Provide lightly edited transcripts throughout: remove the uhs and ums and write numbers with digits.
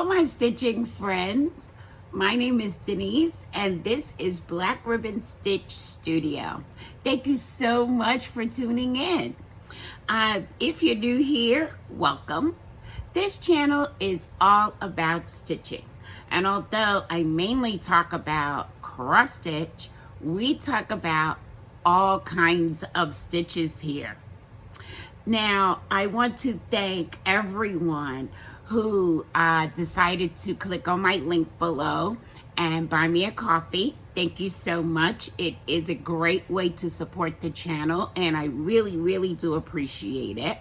my stitching friends. My name is Denise and this is Black Ribbon Stitch Studio. Thank you so much for tuning in. If you're new here, welcome. This channel is all about stitching. And although I mainly talk about cross stitch, we talk about all kinds of stitches here. Now, I want to thank everyone who decided to click on my link below and buy me a coffee. Thank you so much. It is a great way to support the channel and I really do appreciate it.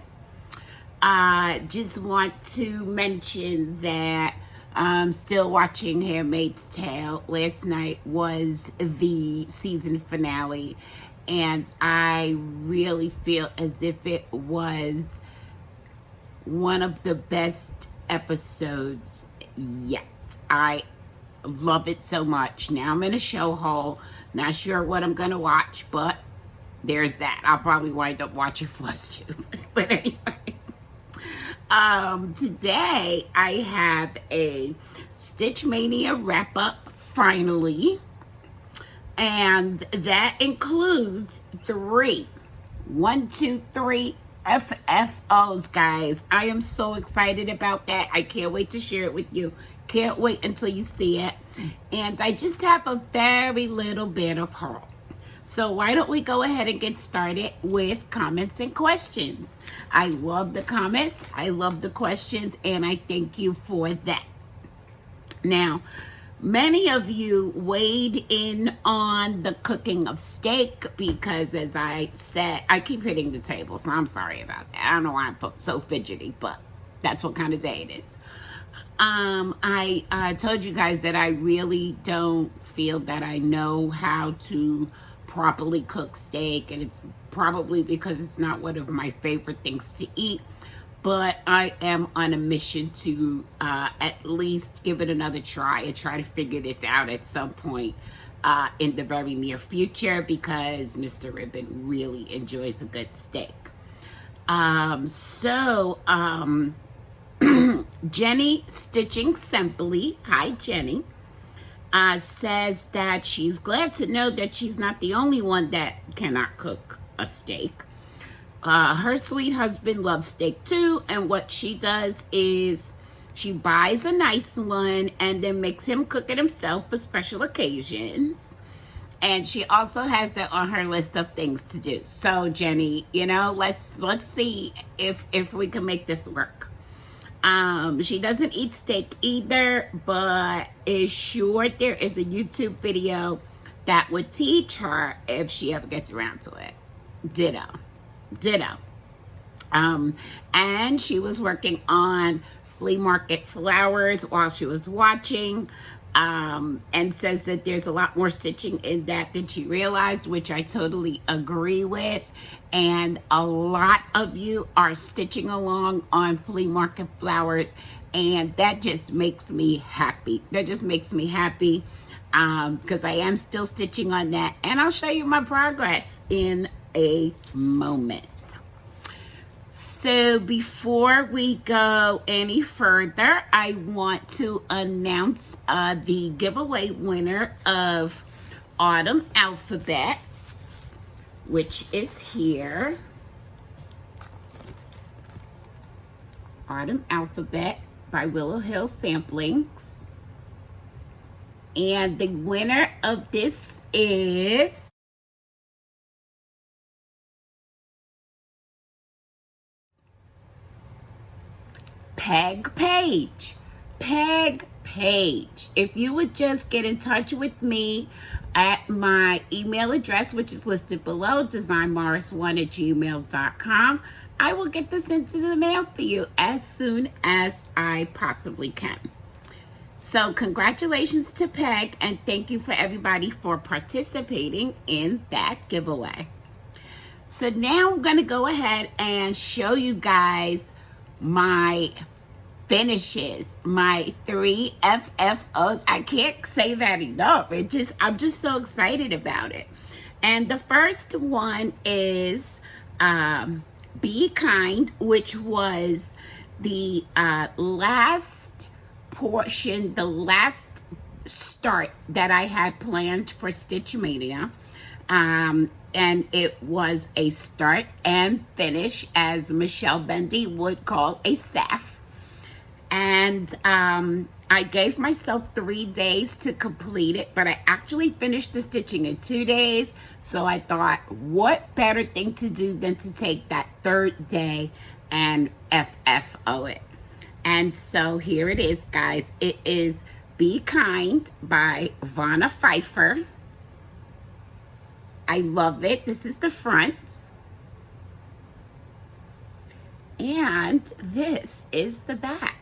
Just want to mention that I'm still watching Handmaid's Tale. Last night was the season finale and I really feel as if it was one of the best episodes yet. I love it so much. Now I'm in a show hole, not sure what I'm gonna watch, but there's that. I'll probably wind up watching Flosstube. But anyway, today I have a Stitchmaynia Wrap Up finally, and that includes three FFOs, guys. I am so excited about that. I can't wait to share it with you. Can't wait until you see it. And I just have a very little bit of haul. So why don't we go ahead and get started with comments and questions. I love the comments, I love the questions, and I thank you for that. Now, many of you weighed in on the cooking of steak because, as I said, I keep hitting the table, so I'm sorry about that. I don't know why I'm so fidgety, but that's what kind of day it is. I told you guys that I really don't feel that I know how to properly cook steak, and it's probably because it's not one of my favorite things to eat. But I am on a mission to at least give it another try and try to figure this out at some point in the very near future, because Mr. Ribbon really enjoys a good steak. Jenny Stitching Simply, hi Jenny, says that she's glad to know that she's not the only one that cannot cook a steak. Her sweet husband loves steak too, and what she does is she buys a nice one and then makes him cook it himself for special occasions. And she also has that on her list of things to do. So Jenny, you know, let's see if we can make this work. She doesn't eat steak either, but is sure there is a YouTube video that would teach her if she ever gets around to it. Ditto. And she was working on flea market flowers while she was watching, and says that there's a lot more stitching in that than she realized, which I totally agree with. And a lot of you are stitching along on flea market flowers, and that just makes me happy. Because I am still stitching on that, and I'll show you my progress in a moment. So before we go any further, I want to announce the giveaway winner of Autumn Alphabet, which is here. Autumn Alphabet by Willow Hill Samplings. And the winner of this is Peg Page. If you would just get in touch with me at my email address, which is listed below, designmorris1@gmail.com, I will get this into the mail for you as soon as I possibly can. So congratulations to Peg, and thank you for everybody for participating in that giveaway. So now I'm going to go ahead and show you guys my finishes, my 3 FFOs. I can't say that enough. I'm just so excited about it. And the first one is Be Kind, which was the last portion, the last start that I had planned for Stitchmaynia. And it was a start and finish, as Michelle Bendy would call a SAF. And I gave myself 3 days to complete it, but I actually finished the stitching in 2 days. So I thought, what better thing to do than to take that 3rd day and FFO it. And so here it is, guys. It is Be Kind by Vanna Pfeiffer. I love it. This is the front. And this is the back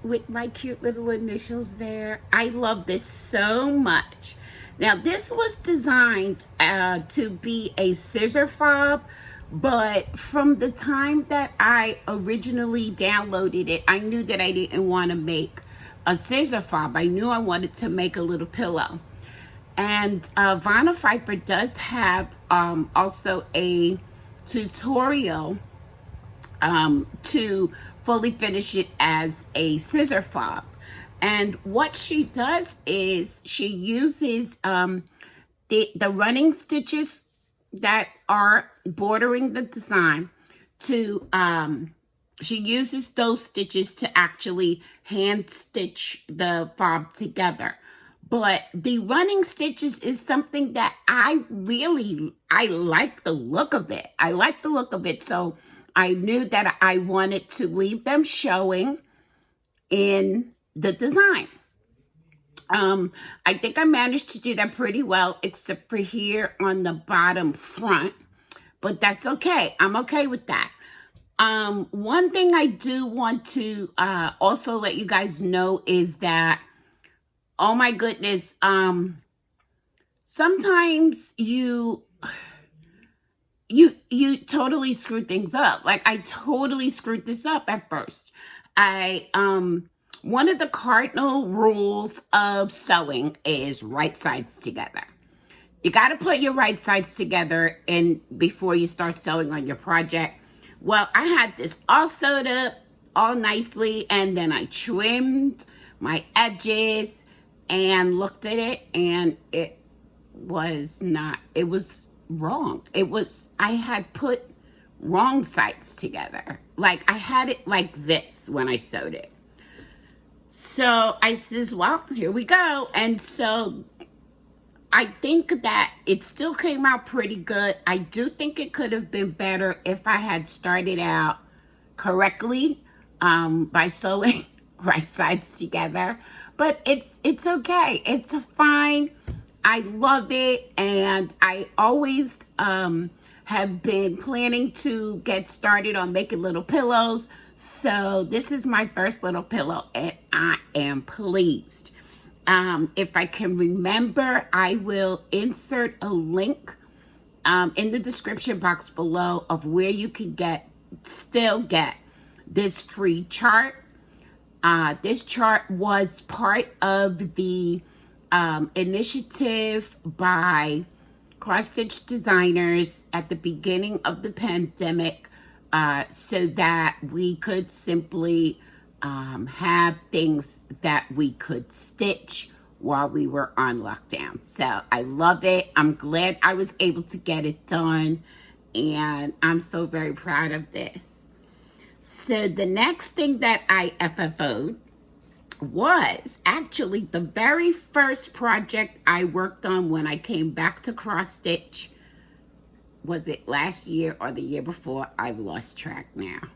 with my cute little initials there. I love this so much. Now, this was designed to be a scissor fob, but from the time that I originally downloaded it, I knew that I didn't want to make a scissor fob. I knew I wanted to make a little pillow. And Vanna Pfeiffer does have also a tutorial to fully finish it as a scissor fob. And what she does is she uses the running stitches that are bordering the design to, she uses those stitches to actually hand stitch the fob together. But the running stitches is something that I like the look of it. I like the look of it. So I knew that I wanted to leave them showing in the design. I think I managed to do that pretty well, except for here on the bottom front. But that's okay. I'm okay with that. One thing I do want to also let you guys know is that, oh my goodness, sometimes you totally screw things up. Like, I totally screwed this up at first. One of the cardinal rules of sewing is right sides together. You got to put your right sides together before you start sewing on your project. Well, I had this all sewed up all nicely, and then I trimmed my edges and looked at it, and it was wrong. I had put wrong sides together. Like, I had it like this when I sewed it. So I says, well, here we go. And so I think that it still came out pretty good. I do think it could have been better if I had started out correctly by sewing right sides together. But it's okay. It's fine. I love it. And I always have been planning to get started on making little pillows. So this is my first little pillow, and I am pleased. If I can remember, I will insert a link in the description box below of where you can still get this free chart. This chart was part of the initiative by cross-stitch designers at the beginning of the pandemic, so that we could simply have things that we could stitch while we were on lockdown. So I love it. I'm glad I was able to get it done, and I'm so very proud of this. So the next thing that I FFO'd was actually the very first project I worked on when I came back to cross stitch. Was it last year or the year before? I've lost track now.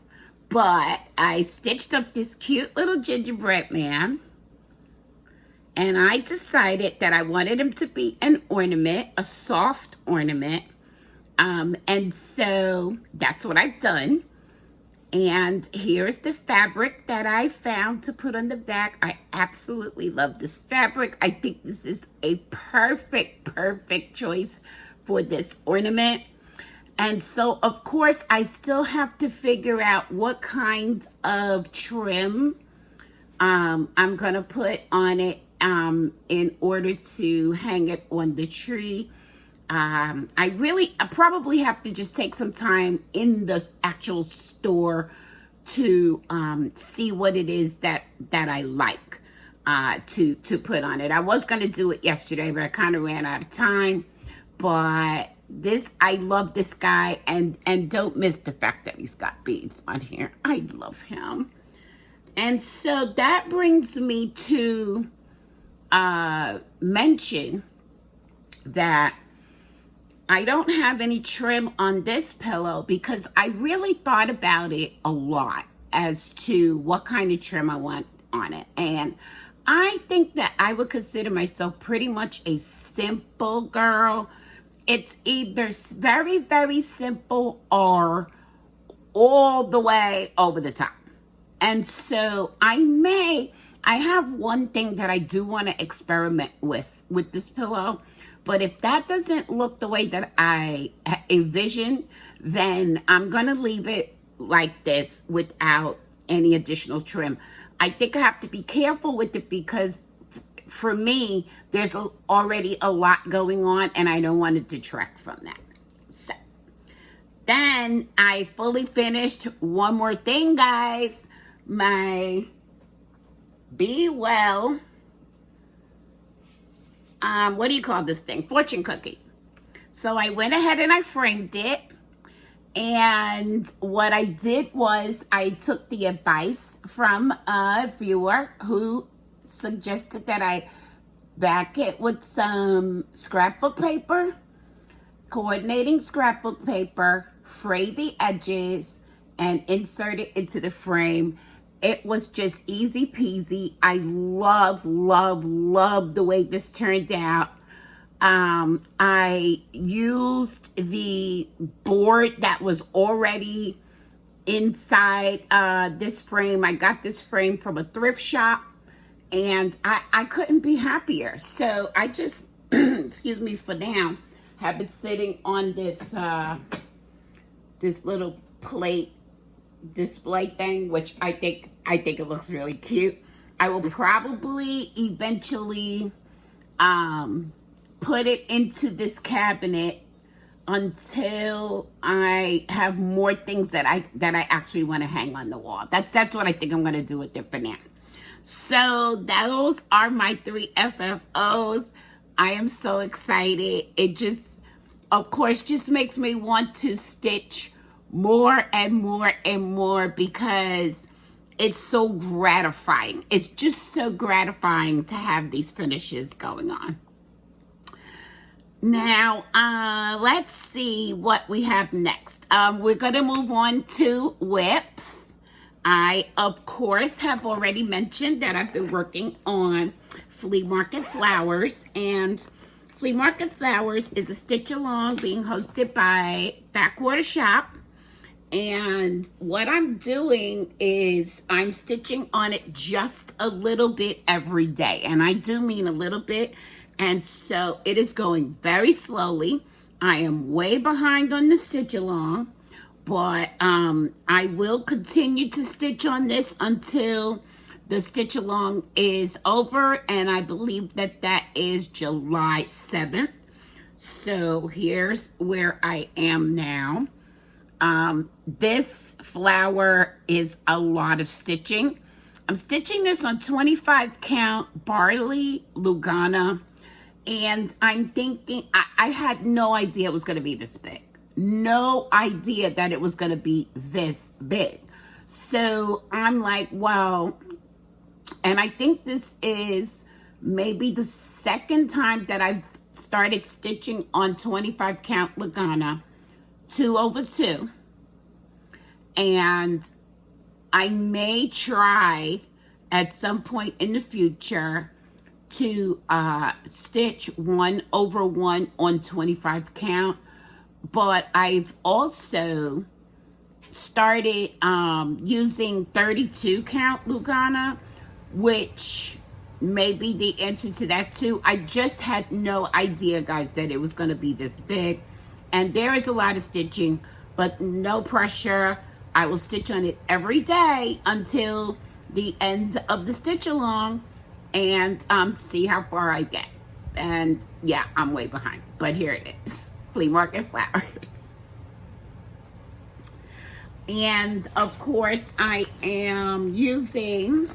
But I stitched up this cute little gingerbread man. And I decided that I wanted him to be an ornament, a soft ornament. And so that's what I've done. And here's the fabric that I found to put on the back. I absolutely love this fabric. I think this is a perfect choice for this ornament. And so, of course, I still have to figure out what kind of trim I'm going to put on it in order to hang it on the tree. I probably have to just take some time in the actual store to see what it is that I like to put on it. I was going to do it yesterday, but I kind of ran out of time. But this, I love this guy, and don't miss the fact that he's got beads on here. I love him. And so that brings me to mention that I don't have any trim on this pillow because I really thought about it a lot as to what kind of trim I want on it. And I think that I would consider myself pretty much a simple girl. It's either very, very simple or all the way over the top. And so I have one thing that I do want to experiment with this pillow. But if that doesn't look the way that I envision, then I'm going to leave it like this without any additional trim. I think I have to be careful with it because for me, there's already a lot going on and I don't want to detract from that. So then I fully finished one more thing, guys. My Be Well, what do you call this thing? Fortune cookie. So I went ahead and I framed it. And what I did was I took the advice from a viewer who suggested that I back it with some scrapbook paper, coordinating scrapbook paper, fray the edges, and insert it into the frame. It was just easy peasy. I love, love, love the way this turned out. I used the board that was already inside this frame. I got this frame from a thrift shop and I couldn't be happier. So I just, excuse me for now, have it sitting on this, this little plate display thing, which I think it looks really cute. I will probably eventually put it into this cabinet until I have more things that I actually want to hang on the wall. That's what I think I'm going to do with it for now. So those are my 3 FFOs. I am so excited. It just, of course, just makes me want to stitch more and more and more because it's so gratifying. It's just so gratifying to have these finishes going on. Now, let's see what we have next. We're going to move on to whips. I, of course, have already mentioned that I've been working on Flea Market Flowers. And Flea Market Flowers is a stitch along being hosted by Backwater Shop. And what I'm doing is I'm stitching on it just a little bit every day. And I do mean a little bit. And so it is going very slowly. I am way behind on the stitch along. But I will continue to stitch on this until the stitch along is over. And I believe that that is July 7th. So here's where I am now. This flower is a lot of stitching. I'm stitching this on 25 count Barley Lugana, and I'm thinking, I had no idea it was going to be this big. No idea that it was going to be this big. So I'm like, well, and I think this is maybe the second time that I've started stitching on 25 count Lugana. 2/2, and I may try at some point in the future to stitch 1/1 on 25 count, but I've also started using 32 count Lugana, which may be the answer to that too. I just had no idea, guys, that it was going to be this big. And there is a lot of stitching, but no pressure. I will stitch on it every day until the end of the stitch along and see how far I get. And yeah, I'm way behind, but here it is. Flea Market Flowers. And of course, I am using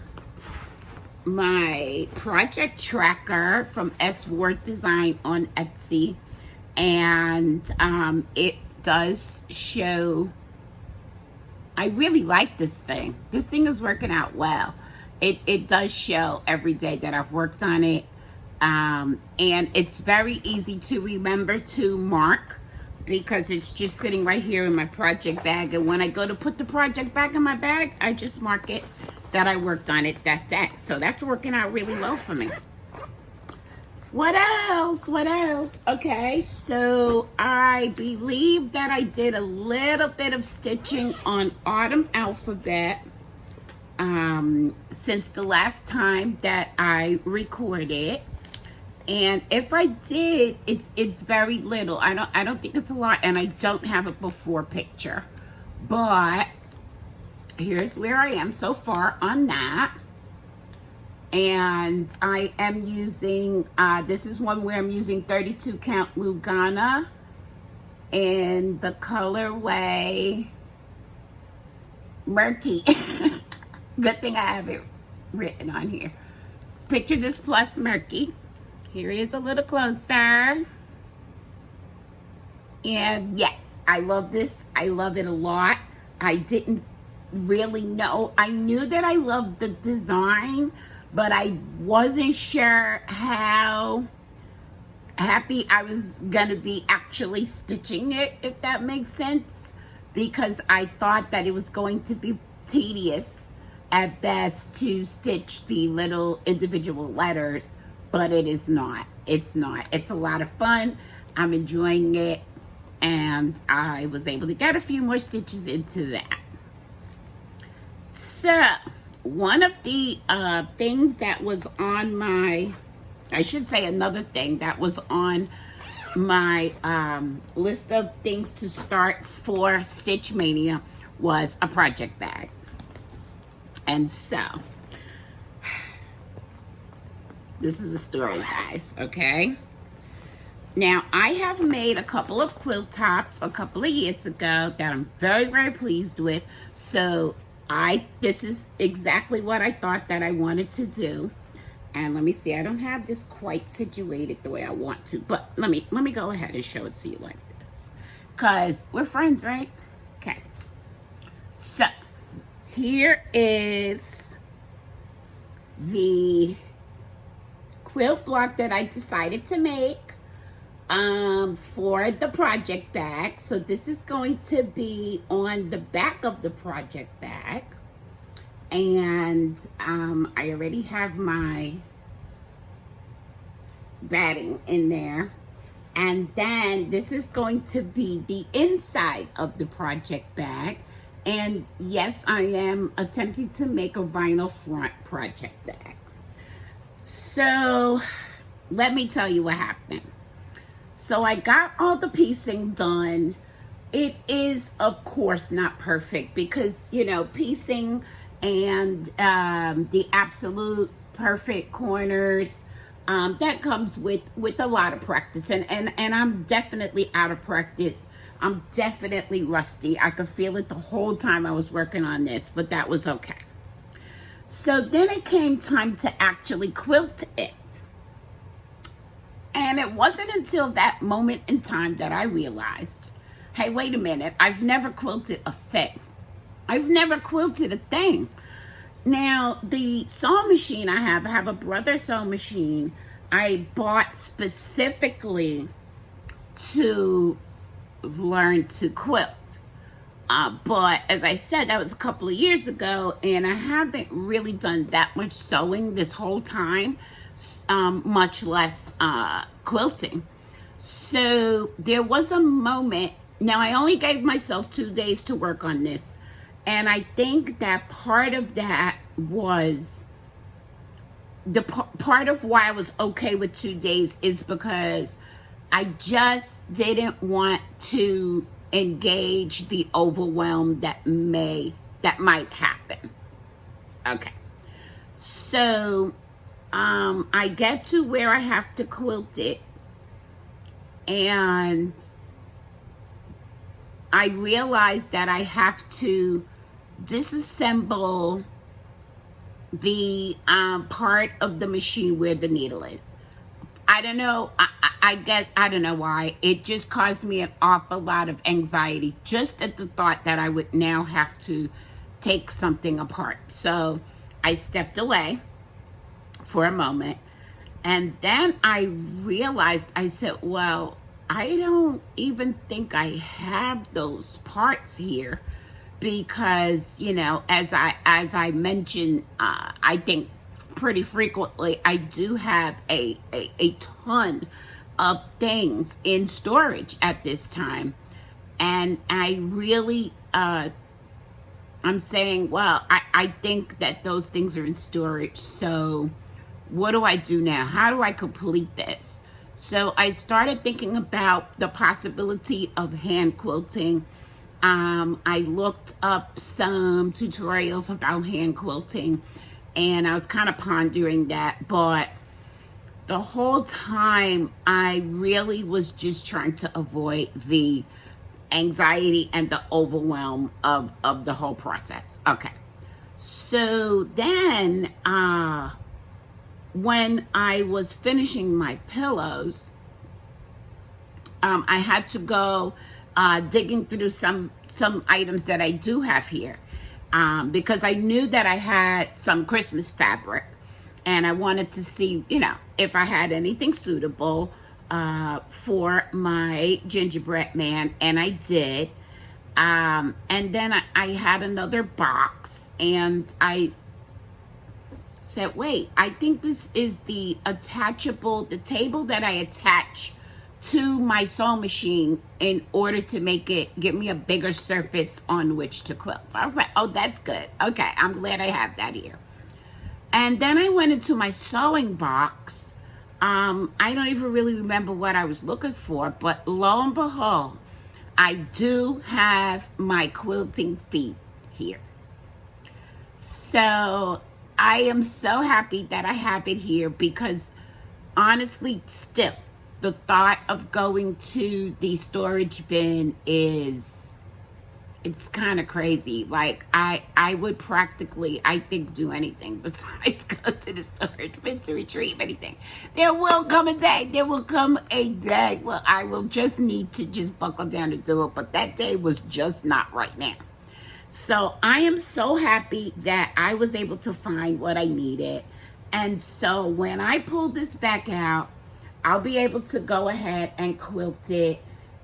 my project tracker from S Ward Design on Etsy, and it does show. I really like this thing. This thing is working out well. It does show every day that I've worked on it, and it's very easy to remember to mark, because it's just sitting right here in my project bag. And when I go to put the project back in my bag, I just mark it that I worked on it that day. So that's working out really well for me. What else? What else? Okay, so I believe that I did a little bit of stitching on Autumn Alphabet since the last time that I recorded. And if I did, it's very little. I don't think it's a lot, and I don't have a before picture. But here's where I am so far on that. And I am using, this is one where I'm using 32 count Lugana in the colorway Murky. Good thing I have it written on here. Picture this plus Murky. Here it is a little closer. And yes, I love this. I love it a lot. I didn't really know. I knew that I loved the design, but I wasn't sure how happy I was gonna be actually stitching it, if that makes sense, because I thought that it was going to be tedious at best to stitch the little individual letters. But it is not. It's not. It's a lot of fun. I'm enjoying it. And I was able to get a few more stitches into that. So, one of the things that was on my, I should say another thing that was on my list of things to start for Stitchmaynia was a project bag. And so, this is the story, guys, okay? Now, I have made a couple of quilt tops a couple of years ago that I'm very, very pleased with. So, this is exactly what I thought that I wanted to do. And let me see, I don't have this quite situated the way I want to, but let me go ahead and show it to you like this. Because we're friends, right? Okay. So, here is the quilt block that I decided to make for the project bag. So this is going to be on the back of the project bag, and I already have my batting in there, and then this is going to be the inside of the project bag. And yes, I am attempting to make a vinyl front project bag. So, let me tell you what happened. So, I got all the piecing done. It is, of course, not perfect because, you know, piecing and the absolute perfect corners, that comes with a lot of practice. And I'm definitely out of practice. I'm definitely rusty. I could feel it the whole time I was working on this, but that was okay. So then it came time to actually quilt it. And it wasn't until that moment in time that I realized, hey, wait a minute, I've never quilted a thing. I've never quilted a thing. Now, the sewing machine I have a Brother sewing machine I bought specifically to learn to quilt. But as I said, that was a couple of years ago, and I haven't really done that much sewing this whole time, much less quilting. So there was a moment. Now, I only gave myself 2 days to work on this, and I think that part of that was the part of why I was okay with 2 days is because I just didn't want to engage the overwhelm that might happen. Okay. So, I get to where I have to quilt it, and I realized that I have to disassemble the part of the machine where the needle is. I don't know. I guess, I don't know why. It just caused me an awful lot of anxiety just at the thought that I would now have to take something apart. So I stepped away for a moment, and then I realized, I said, well, I don't even think I have those parts here, because, you know, as I mentioned, I think pretty frequently, I do have a ton of things in storage at this time. And I really, I'm saying, well, I think that those things are in storage. So what do I do now? How do I complete this? So I started thinking about the possibility of hand quilting. I looked up some tutorials about hand quilting, and I was kind of pondering that, but the whole time I really was just trying to avoid the anxiety and the overwhelm of the whole process. Okay. So then, when I was finishing my pillows, I had to go digging through some items that I do have here, because I knew that I had some Christmas fabric, and I wanted to see, you know, if I had anything suitable for my gingerbread man, and I did. And then I had another box, and I said, wait, I think this is the attachable, the table that I attach to my sewing machine in order to make it, give me a bigger surface on which to quilt. So I was like, oh, that's good. Okay, I'm glad I have that here. And then I went into my sewing box. I don't even really remember what I was looking for, but lo and behold, I do have my quilting feet here. So I am so happy that I have it here, because honestly, still, the thought of going to the storage bin is, it's kind of crazy. Like, I would practically, I think, do anything besides go to the storage bin to retrieve anything. There will come a day, well, I will just need to just buckle down to do it, but that day was just not right now. So I am so happy that I was able to find what I needed. And so when I pull this back out, I'll be able to go ahead and quilt it.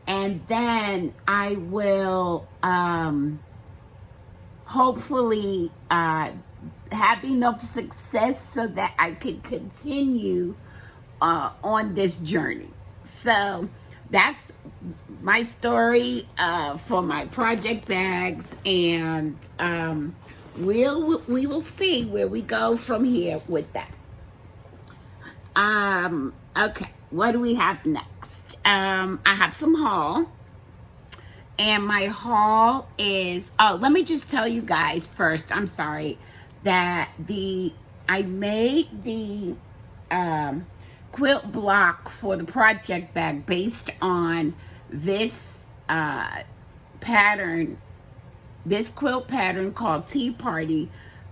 And then I will hopefully have enough success so that I can continue on this journey. So that's my story for my project bags, and we will see where we go from here with that. Okay, what do we have next? I have some haul, and my haul is, oh, let me just tell you guys first, I'm sorry, that I made the quilt block for the project bag based on this pattern, this quilt pattern called Tea Party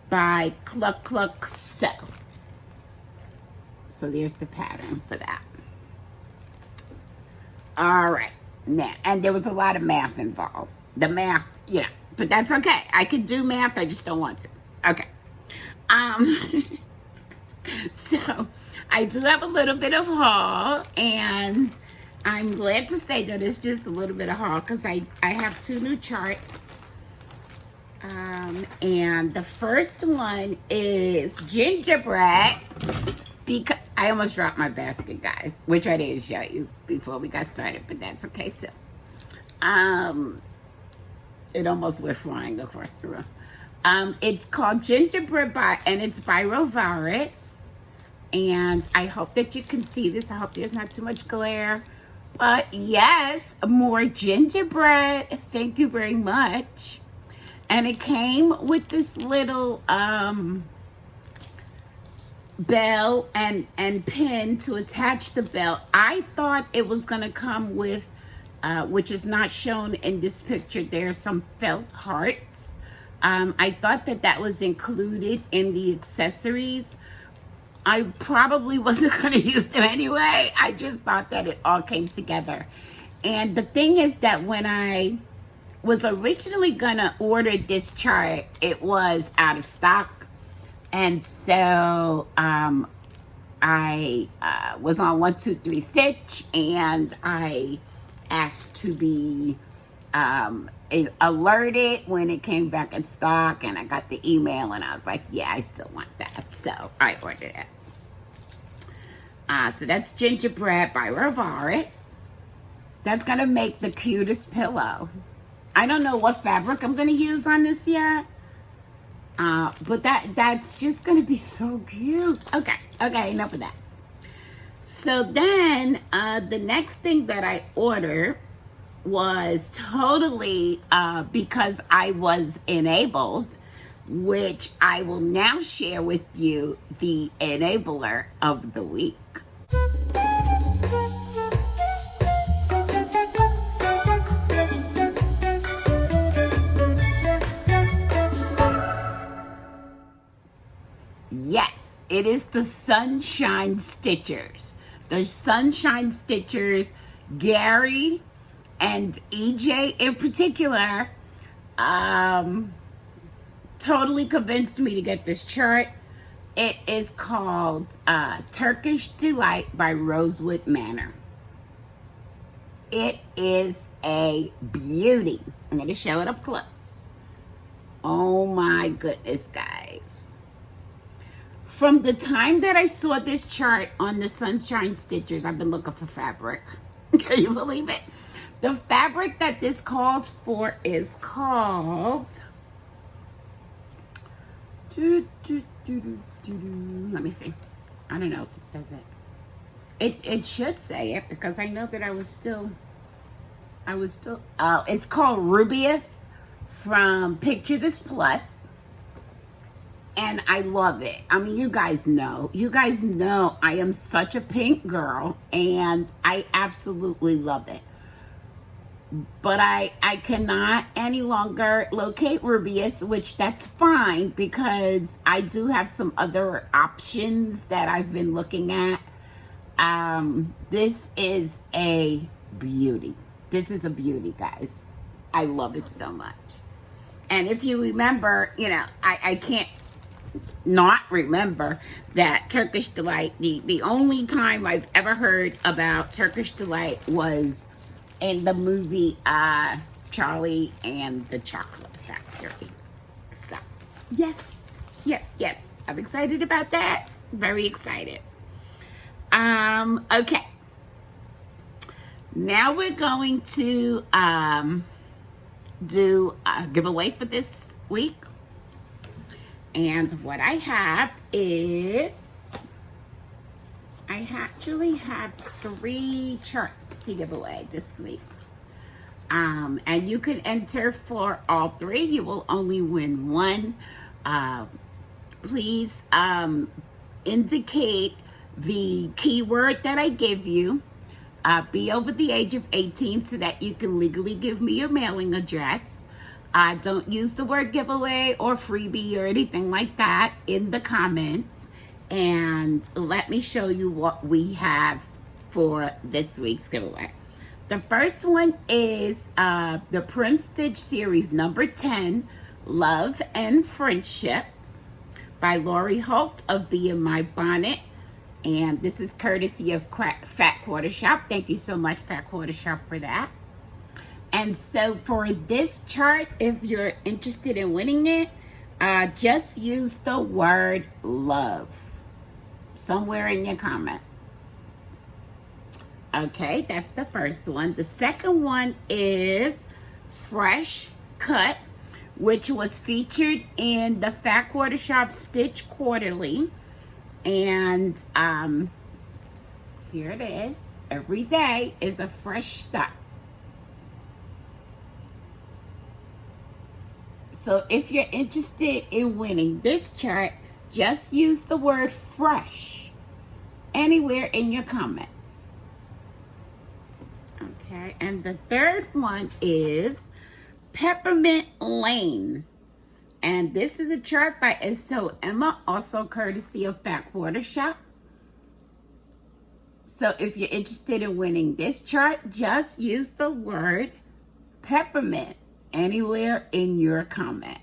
by Cluck Cluck Sew. So there's the pattern for that. All right, now, and there was a lot of math involved. The math, you know, but that's okay. I could do math, I just don't want to. Okay. So I do have a little bit of haul, and I'm glad to say that it's just a little bit of haul, because I have 2 new charts. And the first one is gingerbread, because I almost dropped my basket, guys, which I didn't show you before we got started, but that's okay too. It almost went flying across the room. It's called Gingerbread and it's by Rovaris. And I hope that you can see this. I hope there's not too much glare. But yes, more gingerbread. Thank you very much. And it came with this little bell and pin to attach the bell. I thought it was going to come with which is not shown in this picture. There are some felt hearts. I thought that that was included in the accessories. I probably wasn't going to use them anyway. I just thought that it all came together. And the thing is that when I was originally going to order this chart, it was out of stock. And so I was on 123 Stitch, and I asked to be alerted when it came back in stock, and I got the email, and I was like, yeah, I still want that. So I ordered it. So that's Gingerbread by Rovaris. That's going to make the cutest pillow. I don't know what fabric I'm going to use on this yet. But that's just going to be so cute. Okay, enough of that. So then the next thing that I ordered was totally because I was enabled, which I will now share with you the enabler of the week. Yes, it is the Sunshine Stitchers. The Sunshine Stitchers, Gary and EJ in particular, totally convinced me to get this chart. It is called Turkish Delight by Rosewood Manor. It is a beauty. I'm going to show it up close. Oh my goodness, guys. From the time that I saw this chart on the Sunshine Stitchers, I've been looking for fabric. Can you believe it? The fabric that this calls for is called... Let me see. I don't know if it says it. It should say it, because I know that I was still... Oh, it's called Rubius from Picture This Plus. And I love it. I mean, you guys know I am such a pink girl, and I absolutely love it. But I cannot any longer locate Rubius, which that's fine, because I do have some other options that I've been looking at. This is a beauty. This is a beauty, guys. I love it so much. And if you remember, I can't not remember that Turkish Delight, the only time I've ever heard about Turkish Delight was in the movie Charlie and the Chocolate Factory. So yes, I'm excited about that. Very excited. Okay, now we're going to do a giveaway for this week. And what I have is, I actually have 3 charts to give away this week. And you can enter for all 3. You will only win 1. Please indicate the keyword that I give you. Be over the age of 18 so that you can legally give me your mailing address. Don't use the word giveaway or freebie or anything like that in the comments. And let me show you what we have for this week's giveaway. The first one is the Prim Stitch series number 10, Love and Friendship by Lori Holt of Be In My Bonnet. And this is courtesy of Fat Quarter Shop. Thank you so much, Fat Quarter Shop, for that. And so for this chart, if you're interested in winning it, just use the word love somewhere in your comment. Okay, that's the first one. The second one is Fresh Cut, which was featured in the Fat Quarter Shop Stitch Quarterly. And here it is. Every day is a fresh start. So if you're interested in winning this chart, just use the word fresh anywhere in your comment. Okay, and the third one is Peppermint Lane. And this is a chart by So Emma, also courtesy of Backwater Shop. So if you're interested in winning this chart, just use the word peppermint anywhere in your comment.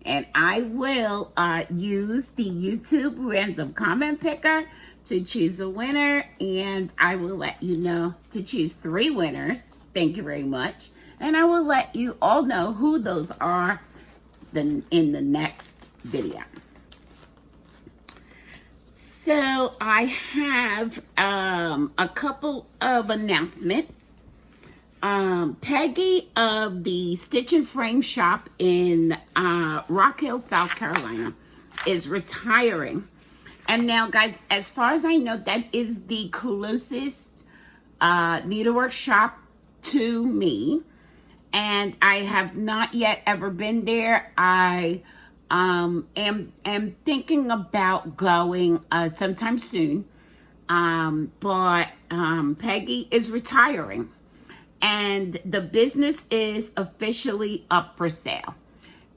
And I will use the YouTube random comment picker to choose a winner, and I will let you know to choose 3 winners. Thank you very much. And I will let you all know who those are in the next video. So I have a couple of announcements. Peggy of the Stitch and Frame shop in Rock Hill, South Carolina is retiring. And now, guys, as far as I know, that is the closest needlework shop to me. And I have not yet ever been there. I am thinking about going sometime soon. But Peggy is retiring. And the business is officially up for sale.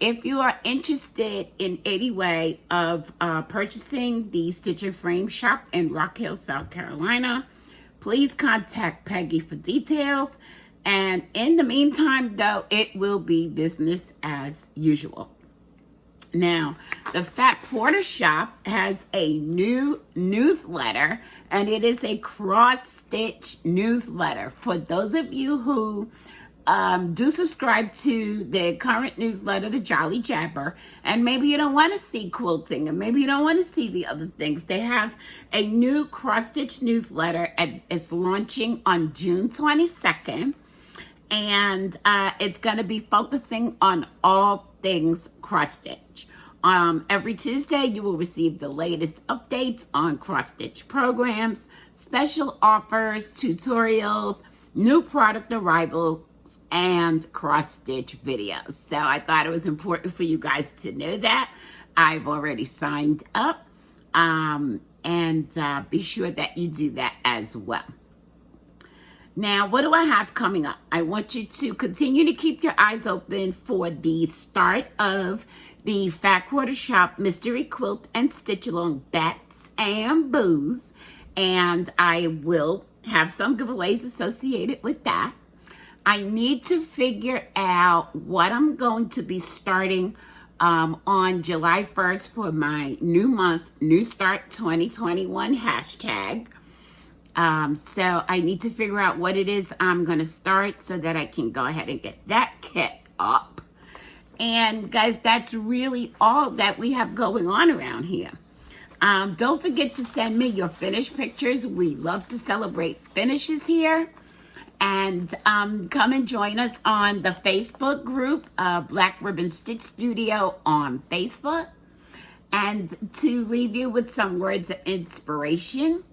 If you are interested in any way of purchasing the Stitch and Frame shop in Rock Hill, South Carolina, please contact Peggy for details. And in the meantime, though, it will be business as usual. Now, the Fat Quarter Shop has a new newsletter, and it is a cross-stitch newsletter. For those of you who do subscribe to the current newsletter, the Jolly Jabber, and maybe you don't want to see quilting, and maybe you don't want to see the other things, they have a new cross-stitch newsletter. It's launching on June 22nd, and it's going to be focusing on all things cross-stitch. Every Tuesday, you will receive the latest updates on cross-stitch programs, special offers, tutorials, new product arrivals, and cross-stitch videos. So I thought it was important for you guys to know that. I've already signed up, and be sure that you do that as well. Now, what do I have coming up? I want you to continue to keep your eyes open for the start of the Fat Quarter Shop Mystery Quilt and Stitch Along Bats and Boos. And I will have some giveaways associated with that. I need to figure out what I'm going to be starting on July 1st for my new month, New Start 2021 hashtag. So I need to figure out what it is I'm going to start so that I can go ahead and get that kit up. And guys, that's really all that we have going on around here. Don't forget to send me your finished pictures. We love to celebrate finishes here. And come and join us on the Facebook group, Black Ribbon Stitch Studio on Facebook. And to leave you with some words of inspiration,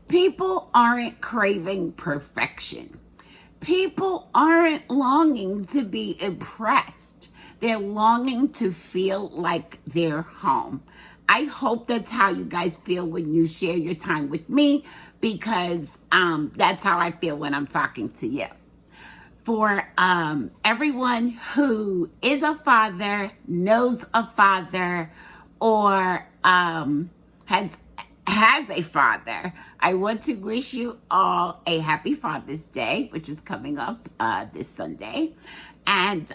people aren't craving perfection. People aren't longing to be impressed. They're longing to feel like they're home. I hope that's how you guys feel when you share your time with me, because that's how I feel when I'm talking to you. For everyone who is a father, knows a father, or has a father, I want to wish you all a happy Father's Day, which is coming up this Sunday. And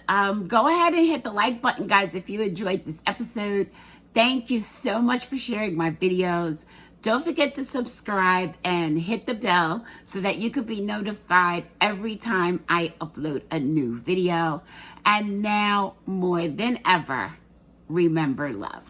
go ahead and hit the like button, guys, if you enjoyed this episode. Thank you so much for sharing my videos. Don't forget to subscribe and hit the bell so that you could be notified every time I upload a new video. And now, more than ever, remember love.